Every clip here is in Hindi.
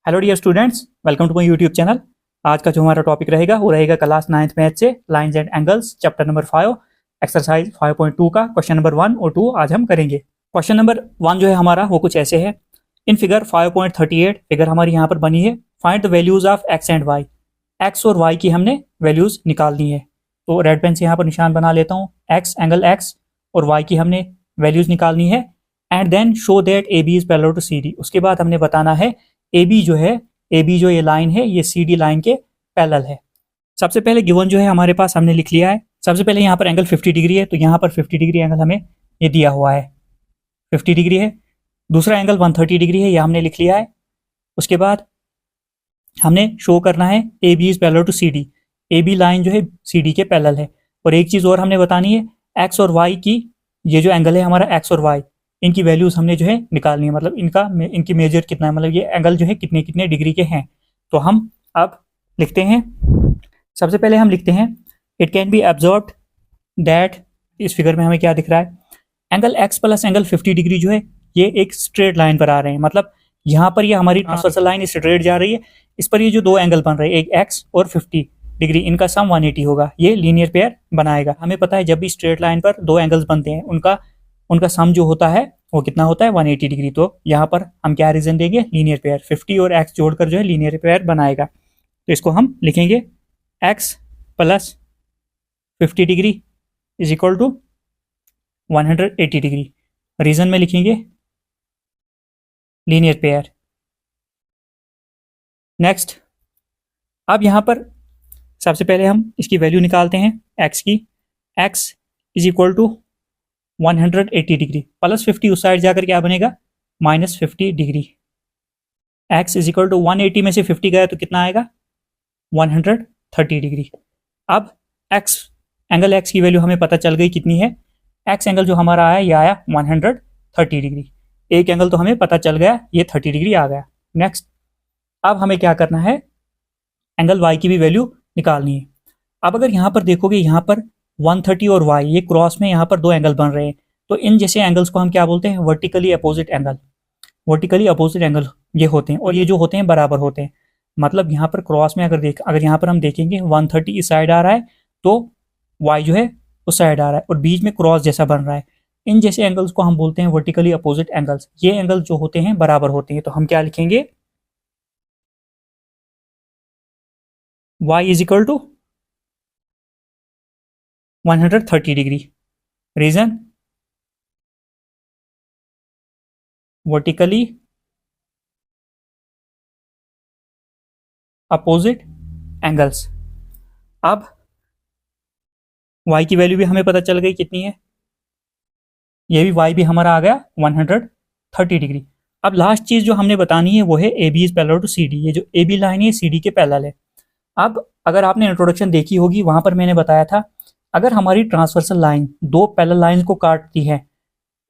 Hello dear students, welcome to my YouTube channel. आज का जो हमारा टॉपिक रहेगा वो रहेगा क्लास 9th मैथ से lines and angles chapter number 5 exercise 5.2 का क्वेश्चन नंबर 1 और 2 आज हम करेंगे। क्वेश्चन नंबर 1 जो है हमारा वो कुछ ऐसे है। इन फिगर 5.38 फिगर हमारी यहाँ पर बनी है। Find the values of x and y. X और वाई की हमने वैल्यूज निकालनी है। तो रेड पेन से यहाँ पर निशान बना लेता हूँ। एक्स एंगल एक्स और वाई की हमने वैल्यूज निकालनी है। And then show that A B is parallel to C D. उसके बाद हमने बताना है ए बी जो ये लाइन है ये सी डी लाइन के पैरेलल है। सबसे पहले गिवन जो है हमारे पास हमने लिख लिया है। सबसे पहले यहाँ पर एंगल 50 डिग्री है, तो यहाँ पर 50 डिग्री एंगल हमें ये दिया हुआ है, 50 डिग्री है। दूसरा एंगल 130 डिग्री है, यह हमने लिख लिया है। उसके बाद हमने शो करना है A B is parallel to C D. A B line जो है सी डी के पैरेलल है। और एक चीज़ और हमने बतानी है, एक्स और वाई की ये जो एंगल है हमारा एक्स और वाई, इनकी वैल्यूज हमने जो है निकालनी है। मतलब इनकी मेजर कितना है, मतलब ये एंगल जो है कितने कितने डिग्री के हैं। तो हम अब लिखते हैं। सबसे पहले हम लिखते हैं it can be observed that, इस फिगर में हमें क्या दिख रहा है, angle x plus angle 50 degree जो है ये एक स्ट्रेट लाइन पर आ रहे हैं। मतलब यहाँ पर ये हमारी ट्रांसवर्सल लाइन स्ट्रेट जा रही है। इस पर ये जो दो एंगल बन रहे हैं, एक एक्स और 50 डिग्री, इनका सम 180 होगा। ये लीनियर पेयर बनाएगा। हमें पता है जब भी स्ट्रेट लाइन पर दो एंगल्स बनते हैं उनका सम जो होता है वो कितना होता है, 180 डिग्री। तो यहाँ पर हम क्या रीजन देंगे, लीनियर पेयर। 50 और एक्स जोड़कर जो है लीनियर पेयर बनाएगा। तो इसको हम लिखेंगे x plus 50 degree is equal to 180 degree. Reason में लिखेंगे लीनियर पेयर। नेक्स्ट, अब यहाँ पर सबसे पहले हम इसकी वैल्यू निकालते हैं एक्स की। X is equal to 180 degree plus 50 उस साइड जाकर क्या बनेगा, -50 degree. x is equal to 180 में से 50 गया तो कितना आएगा, 130 डिग्री। अब एंगल x की वैल्यू हमें पता चल गई कितनी है। x एंगल जो हमारा आया ये आया 130 डिग्री। एक एंगल तो हमें पता चल गया, ये 30 डिग्री आ गया। नेक्स्ट, अब हमें क्या करना है, एंगल y की भी वैल्यू निकालनी है। अब अगर यहाँ पर देखोगे, यहाँ पर 130 और y ये क्रॉस में यहाँ पर दो एंगल बन रहे हैं। तो इन जैसे एंगल्स को हम क्या बोलते हैं, vertically opposite angle. Vertically opposite angle ये होते हैं और ये जो होते हैं बराबर होते हैं। मतलब यहाँ पर क्रॉस में अगर यहाँ पर हम देखेंगे 130 इस साइड आ रहा है तो y जो है उस साइड आ रहा है और बीच में क्रॉस जैसा बन रहा है। इन जैसे एंगल्स को हम बोलते हैं वर्टिकली अपोजिट एंगल्स। ये एंगल जो होते हैं बराबर होते हैं। तो हम क्या लिखेंगे, y is equal to 130 degree. Reason, vertically opposite angles. अब y की वैल्यू भी हमें पता चल गई कितनी है, ये भी y भी हमारा आ गया 130 डिग्री। अब लास्ट चीज जो हमने बतानी है वो है A B is parallel to C D. ये जो ए बी लाइन है सी डी के पैरेलल है। अब अगर आपने इंट्रोडक्शन देखी होगी, वहां पर मैंने बताया था अगर हमारी ट्रांसवर्सल लाइन दो पैरेलल लाइंस को काटती है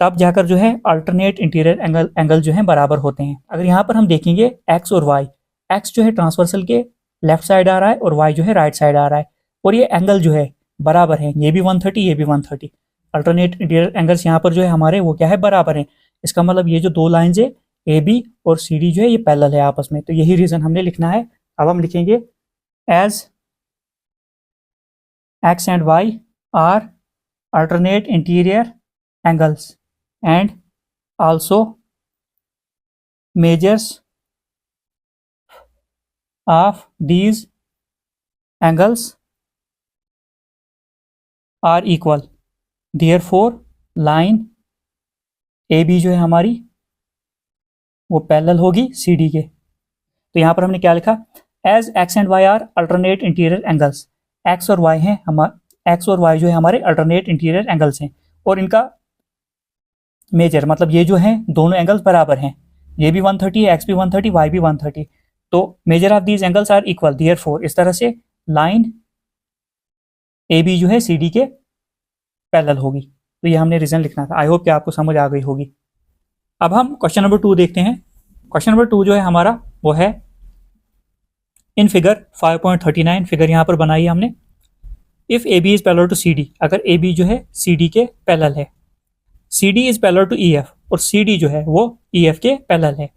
तब जाकर जो है अल्टरनेट इंटीरियर एंगल जो है बराबर होते हैं। अगर यहाँ पर हम देखेंगे एक्स और वाई, एक्स जो है ट्रांसवर्सल के लेफ्ट साइड आ रहा है और वाई जो है राइट साइड आ रहा है और ये एंगल जो है बराबर है, ये भी 130 ये भी 130। अल्टरनेट इंटीरियर एंगल्स यहाँ पर जो है हमारे वो क्या है, बराबर है। इसका मतलब ये जो दो लाइन्स है ए बी और सी डी जो है ये पैरेलल है आपस में। तो यही रीजन हमने लिखना है। अब हम लिखेंगे as x and y are alternate interior angles and also measures of these angles are equal, therefore line AB जो है हमारी वो पैरेलल होगी CD के। तो यहाँ पर हमने क्या लिखा, as x and y are alternate interior angles, x और वाई हैं एक्स और वाई जो है हमारे अल्टरनेट इंटीरियर एंगल्स हैं और इनका मेजर मतलब ये जो हैं दोनों एंगल्स बराबर हैं। ये भी 130 है, एक्स भी 130 वाई भी 130। तो measure of these angles are equal, therefore इस तरह से लाइन ए बी जो है सी डी के पैरेलल होगी। तो ये हमने रीजन लिखना था। आई होप कि आपको समझ आ गई होगी। अब हम क्वेश्चन नंबर 2 देखते हैं। क्वेश्चन नंबर 2 जो है हमारा वो है इन फिगर 5.39 फिगर यहाँ पर बनाई है हमने। If A B is parallel to C D, अगर ए बी जो है सी डी के पैरेलल है, C D is parallel to E F और सी डी जो है वो ई एफ के पैरेलल है,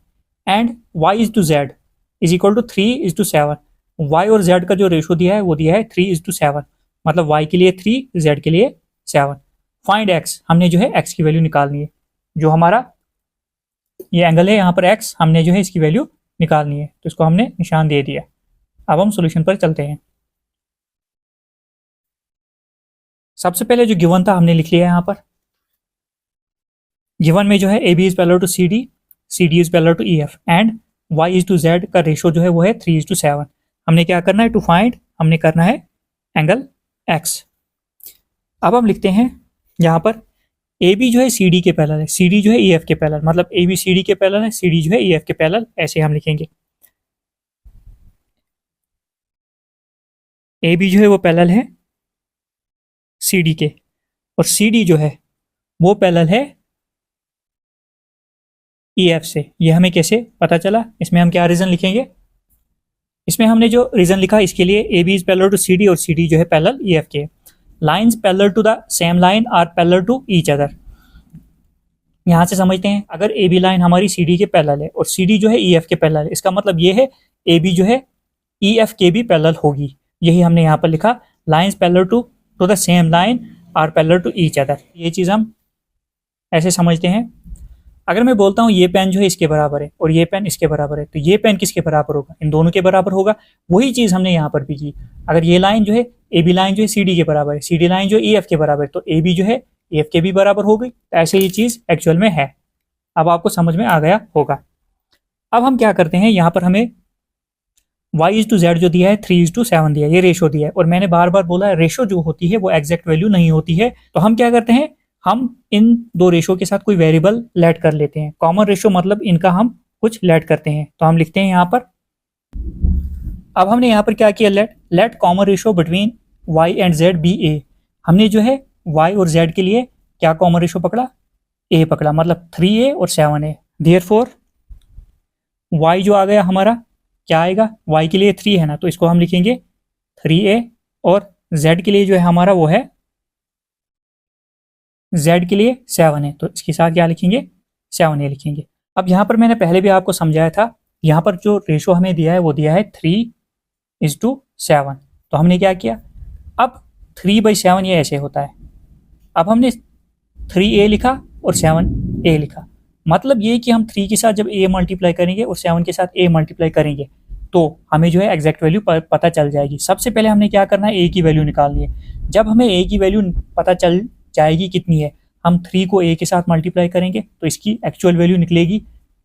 and y is to z is equal to 3:7। Y और जेड का जो रेशो दिया है वो दिया है 3:7, मतलब वाई के लिए 3, जेड के लिए 7। फाइंड एक्स, हमने जो है एक्स की वैल्यू निकालनी है। जो हमारा ये एंगल है यहाँ पर एक्स, हमने जो है इसकी वैल्यू निकालनी है, तो इसको हमने निशान दे दिया। अब हम सॉल्यूशन पर चलते हैं। सबसे पहले जो गिवन था हमने लिख लिया है यहाँ पर। गिवन में जो है A B is parallel to C D is parallel to E F and y is to z का रेशो जो है वो है 3:7। हमने क्या करना है, टू फाइंड हमने करना है एंगल एक्स। अब हम लिखते हैं यहाँ पर ए बी जो है सी डी के पैरेलल है, सी डी जो है ई एफ के पैरेलल, मतलब ए बी सी डी के पैरेलल है, सी डी जो है ई एफ के पैरेलल, ऐसे हम लिखेंगे। ए बी जो है वो पैरेलल है सी डी के, और सी डी जो है वो पैरेलल है ई एफ से। ये हमें कैसे पता चला, इसमें हम क्या रीजन लिखेंगे, इसमें हमने जो रीजन लिखा इसके लिए A B is parallel to C D और सी डी जो है पैरेलल ई एफ के। Lines parallel to the same line are parallel to each other. यहां से समझते हैं, अगर ए बी लाइन हमारी सी डी के पैरेलल है और सी डी जो है ई एफ के पैरेलल है, इसका मतलब ये है ए बी जो है ई एफ के भी पैरेलल होगी। यही हमने यहाँ पर लिखा, lines parallel to the same line are parallel to each other. ये चीज हम ऐसे समझते हैं। अगर मैं बोलता हूँ ये पेन जो है इसके बराबर है और ये पेन इसके बराबर है, तो ये पेन किसके बराबर होगा, इन दोनों के बराबर होगा। वही चीज हमने यहाँ पर भी की। अगर ये लाइन जो है ए बी लाइन जो है सी डी के बराबर है, सी डी लाइन जो है ई एफ के बराबर है, तो ए बी जो है ई एफ के भी बराबर हो गई। तो ऐसे ये चीज एक्चुअल में है। अब आपको समझ में आ गया होगा। अब हम क्या करते हैं, यहाँ पर हमें y इज टू जेड जो दिया है 3:7 दिया है, ये रेशो दिया है। और मैंने बार बार बोला है रेशो जो होती है वो एग्जैक्ट वैल्यू नहीं होती है। तो हम क्या करते हैं, हम इन दो रेशो के साथ कोई वेरिएबल लेट कर लेते हैं। कॉमन रेशो मतलब इनका हम कुछ लेट करते हैं। तो हम लिखते हैं यहाँ पर, अब हमने यहाँ पर क्या किया, let common ratio between y and z be a। हमने जो है y और z के लिए क्या कॉमन रेशो पकड़ा, a पकड़ा, मतलब 3a और 7a। देयरफॉर y जो आ गया हमारा क्या आएगा, y के लिए 3 है ना, तो इसको हम लिखेंगे 3a, और z के लिए जो है हमारा वो है z के लिए 7 है, तो इसके साथ क्या लिखेंगे, 7a लिखेंगे। अब यहाँ पर मैंने पहले भी आपको समझाया था, यहाँ पर जो रेशो हमें दिया है वो दिया है 3:7। तो हमने क्या किया, अब 3/7 ये ऐसे होता है। अब हमने 3a लिखा और 7a लिखा, मतलब ये कि हम 3 के साथ जब a मल्टीप्लाई करेंगे और 7 के साथ a मल्टीप्लाई करेंगे तो हमें जो है एग्जैक्ट वैल्यू पता चल जाएगी। सबसे पहले हमने क्या करना है, a की वैल्यू निकालनी है। जब हमें a की वैल्यू पता चल जाएगी कितनी है, हम 3 को a के साथ मल्टीप्लाई करेंगे तो इसकी एक्चुअल वैल्यू निकलेगी,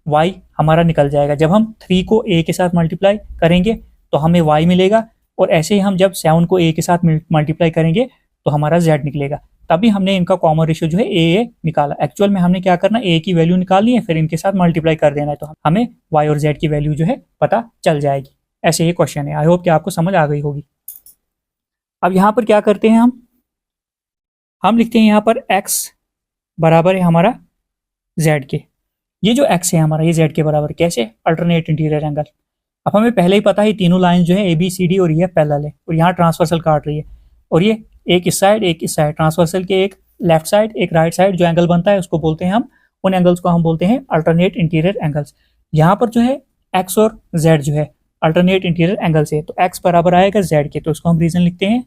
y हमारा निकल जाएगा। जब हम 3 को a के साथ मल्टीप्लाई करेंगे तो हमें y मिलेगा, और ऐसे ही हम जब 7 को a के साथ मल्टीप्लाई करेंगे तो हमारा z निकलेगा। तभी हमने इनका कॉमन रेशियो जो है a निकाला। एक्चुअल में हमने क्या करना, a की वैल्यू निकालनी है, फिर इनके साथ मल्टीप्लाई कर देना है, तो हमें y और z की वैल्यू जो है पता चल जाएगी। ऐसे ये क्वेश्चन है। आई होप कि आपको समझ आ गई होगी। अब यहाँ पर क्या करते हैं, हम लिखते हैं यहाँ पर x बराबर है हमारा z के। ये जो x है हमारा, ये z के बराबर कैसे, अल्टरनेट इंटीरियर एंगल। अब हमें पहले ही पता है तीनों लाइन जो है ए बी सी डी और ये पैरेलल है, और यहाँ ट्रांसवर्सल काट रही है, और ये एक इस साइड एक इस साइड, ट्रांसवर्सल के एक लेफ्ट साइड एक राइट साइड जो एंगल बनता है उसको बोलते हैं हम, उन एंगल्स को हम बोलते हैं अल्टरनेट इंटीरियर एंगल्स। यहाँ पर जो है x और z जो है अल्टरनेट इंटीरियर एंगल्स है, तो x बराबर आएगा z के, तो उसको हम रीजन लिखते हैं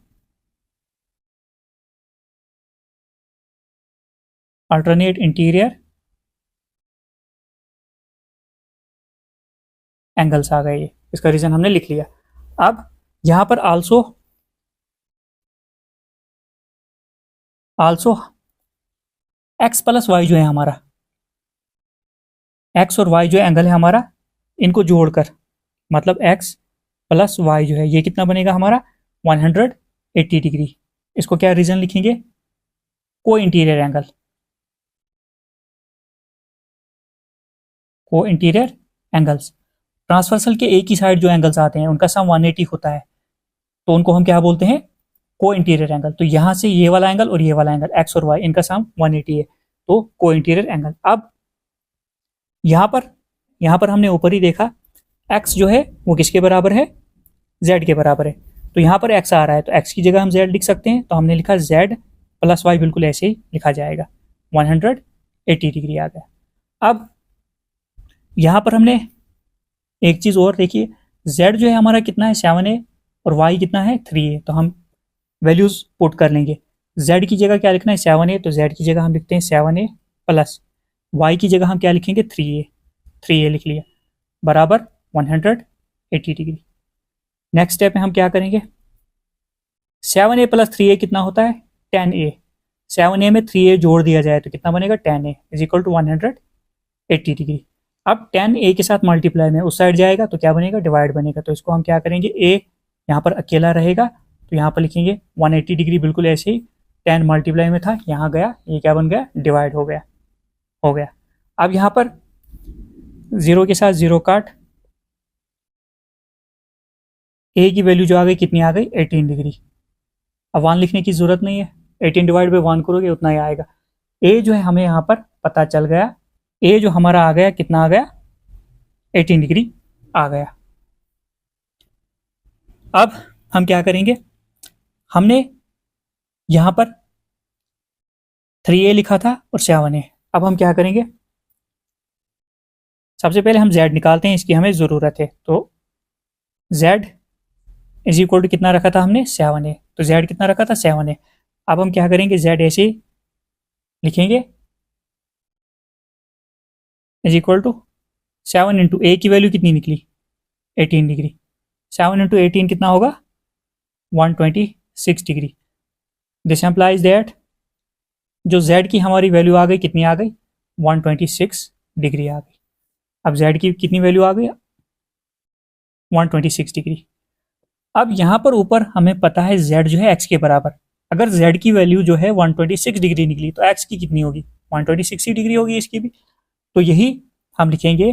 अल्टरनेट इंटीरियर एंगल्स आ गए, इसका रीजन हमने लिख लिया। अब यहां पर आल्सो x प्लस वाई जो है हमारा, x और y जो एंगल है हमारा, इनको जोड़कर मतलब x प्लस वाई जो है ये कितना बनेगा हमारा 180 डिग्री। इसको क्या रीजन लिखेंगे, को इंटीरियर एंगल, को इंटीरियर एंगल्स। ट्रांसवर्सल के एक ही साइड जो एंगल्स आते हैं उनका सम 180 होता है, तो उनको हम क्या बोलते हैं, को इंटीरियर एंगल। तो यहां से ये वाला एंगल और ये वाला एंगल x और y इनका सम 180 है, तो को इंटीरियर एंगल। अब यहां पर हमने ऊपर ही देखा x जो है वो किसके बराबर है, z के बराबर है, तो यहां पर x आ रहा है, तो x की जगह हम z लिख सकते हैं, तो हमने लिखा z प्लस y, बिल्कुल ऐसे ही लिखा जाएगा, 180 डिग्री आ गया। अब यहां पर हमने एक चीज और देखिए, z जो है हमारा कितना है 7a और y कितना है 3a, तो हम वैल्यूज पुट कर लेंगे। z की जगह क्या लिखना है 7a, तो z की जगह हम लिखते हैं 7a प्लस y की जगह हम क्या लिखेंगे 3a लिख लिया, बराबर 180 डिग्री। नेक्स्ट स्टेप में हम क्या करेंगे, 7a प्लस 3a कितना होता है 10a, 7a में 3a जोड़ दिया जाए तो कितना बनेगा 10a is equal to 180 degree. अब 10a के साथ मल्टीप्लाई में उस साइड जाएगा तो क्या बनेगा डिवाइड बनेगा, तो इसको हम क्या करेंगे a यहाँ पर अकेला रहेगा तो यहाँ पर लिखेंगे 180 डिग्री, बिल्कुल ऐसे ही 10 मल्टीप्लाई में था यहाँ गया, ये क्या बन गया डिवाइड हो गया। अब यहाँ पर 0 के साथ 0 काट, a की वैल्यू जो आ गई कितनी आ गई 18 डिग्री। अब 1 लिखने की जरूरत नहीं है, 18 डिवाइड बाई 1 करोगे उतना ही आएगा। a जो है हमें यहाँ पर पता चल गया, a जो हमारा आ गया कितना आ गया 18 डिग्री आ गया। अब हम क्या करेंगे, हमने यहाँ पर 3a लिखा था और 7a, अब हम क्या करेंगे सबसे पहले हम z निकालते हैं, इसकी हमें ज़रूरत है। तो z इज इक्वल टू कितना रखा था हमने 7a, तो z कितना रखा था 7a। अब हम क्या करेंगे z ऐसे लिखेंगे is equal to 7 into a की वैल्यू कितनी निकली 18 डिग्री, 7 इंटू 18 कितना होगा 126 डिग्री। दिस एम्प्लाइज दैट जो z की हमारी वैल्यू आ गई कितनी आ गई 126 डिग्री आ गई। अब z की कितनी वैल्यू आ गई 126 डिग्री। अब यहाँ पर ऊपर हमें पता है z जो है x के बराबर, अगर z की वैल्यू जो है 126 डिग्री निकली तो x की कितनी होगी 126 ही डिग्री होगी इसकी भी, तो यही हम लिखेंगे।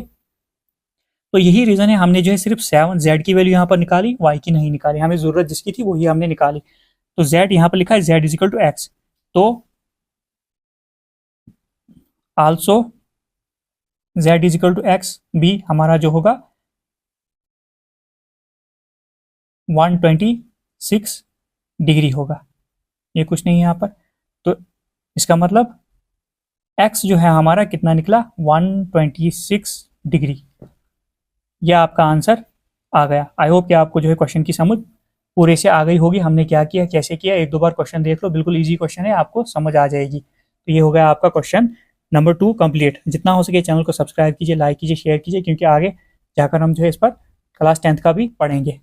तो यही रीज़न है हमने जो है सिर्फ 7 z की वैल्यू यहाँ पर निकाली, y की नहीं निकाली, हमें ज़रूरत जिसकी थी वही हमने निकाली। तो z यहाँ पर लिखा है z is equal to x, तो also z is equal to x भी हमारा जो होगा 126 डिग्री होगा, ये कुछ नहीं है यहाँ पर। तो इसका मतलब x जो है हमारा कितना निकला 126 डिग्री, यह आपका आंसर आ गया। आई होप कि आपको जो है क्वेश्चन की समझ पूरे से आ गई होगी, हमने क्या किया कैसे किया, एक दो बार क्वेश्चन देख लो, बिल्कुल इजी क्वेश्चन है, आपको समझ आ जाएगी। तो ये हो गया आपका क्वेश्चन नंबर 2 कंप्लीट। जितना हो सके चैनल को सब्सक्राइब कीजिए, लाइक कीजिए, शेयर कीजिए, क्योंकि आगे जाकर हम जो है इस पर क्लास 10th का भी पढ़ेंगे।